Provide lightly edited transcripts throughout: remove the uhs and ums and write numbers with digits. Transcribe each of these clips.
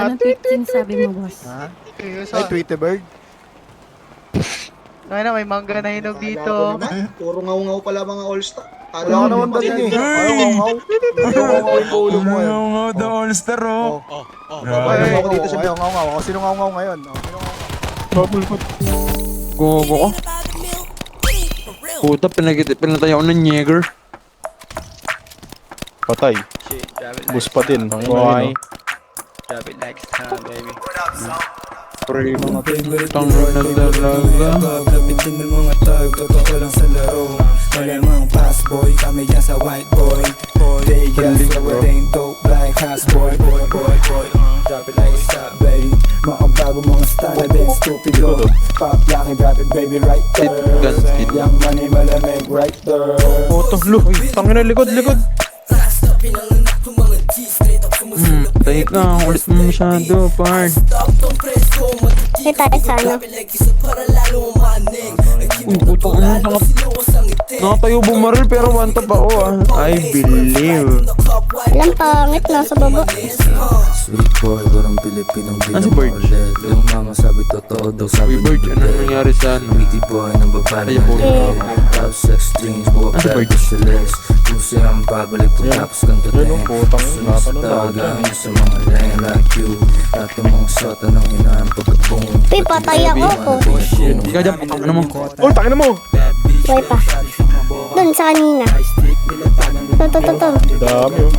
Anong tweet sabi mo, boss? Ha? Seryoso. Ay, Tweetybird. Ay na, may mangga na hinog dito. Ako naman, puro ngaw-ngaw pala mga all-star. Wala ka naman doon eh. Ayaw ngaw-ngaw. Ayaw ngaw-ngaw yung ulo mo ngayon. Ngaw the all-star oh. Babae Ayaw ako dito sa ngaw-ngaw. Ako sino ngaw-ngaw ngayon? Sino ngaw-ngaw? Gogo ko. Puta, pinatay ako ng Jäger. Patay. Shit, drop it Bus like pa din. Why? drop it like it's time, baby. Pre, tang na talaga. Lapitin ng mga tag, totoo lang sa laro. Malamang fast boy, kami yan sa white boy. They got so it ain't dope like house boy. Drop it like it's top, baby. Mga bago mga style, they stupido. Pop laki, drop it baby right there. Young money malamig right there. Puto, lo. Tangin na, likod. Tayo ka, ulit mo masyado, part. Hey, tayo sa ano? Putang ano, nakatayo bumaril pero one tap ako ah. I believe. Walang pangit, nasa baba. Sweet boy, parang Pilipinong Ah, si Bird. Yung mama sabi totoo daw sabi Uy, Bird, ano nangyari sa ano? Witty boy ng babae Ay, po. Love sex dreams, buwa Ah, si Bird. pwede sa les Pusi ang babalik pagtapos kang Yun, tating putang Sunod sa natanong taga natin. Ang sa mga lane like you Lahat ng mga sota ng hinaan pagkabong Uy, patay ako po. Hindi ka dyan, ano mo? Oh, tangin na mo. Buhay pa. Doon sa kanina. To. Dami oh.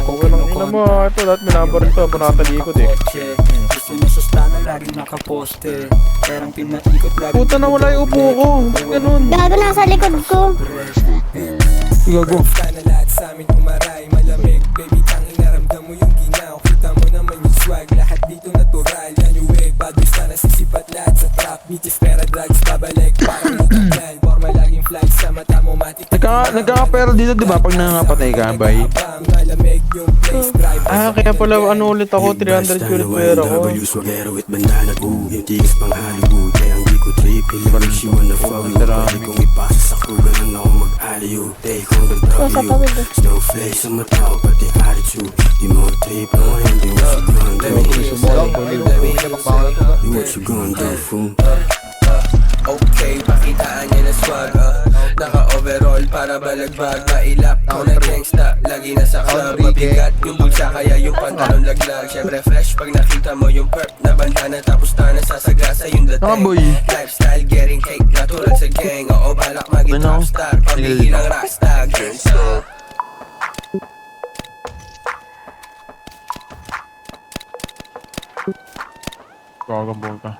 Kung anong ina mo, ito lahat minabaril to. Panatalikod eh. Gusto niya sustana laging nakaposte Perang pinaikot lagi Puta na wala yung upo ko. Ba't ganun? Gago, nasa likod ko. Gago. na lahat sa amin umaray Malamig, baby, tanging naramdam mo yung ginaw Kita mo naman yung swag, lahat dito natural Yan yung wave, bad boys na nasisipat lahat sa trap Bitches, pera, drugs, babalik Parang nagkaklan, forma laging flag Sa mata mo matik Nagkakapera dito diba pag nangapatay ka, bay? Malamig yung place, drive Ah, kaya pala ano ulit ako, 300 ulit pera ko. Swagero with banana boo. Yung tigas pang Hollywood. Kaya hindi ko trip. Pili she wanna fuck you. Pwede kong ipasa sa crew. Ganun ako mag-aliyo. Take on the Sa W. tawid eh. Snowflake sa mata ko. Pati attitude. Di mo trip. Ang ngayon. Di what you gonna do. Di what you gonna do, fool. Okay, pakitaan niya na swag Naka-overall para balagbag Mailap ko na gangsta Lagi na sa club Mabigat yung bulsa kaya yung pantalon laglag Syempre fresh pag nakita mo yung perp Na bandana tapos na nasasagasa yung dating Boy. Lifestyle getting cake Natural sa gang Oo balak maging Ano? popstar Pambihirang rockstar Gangsta Gagambol ka.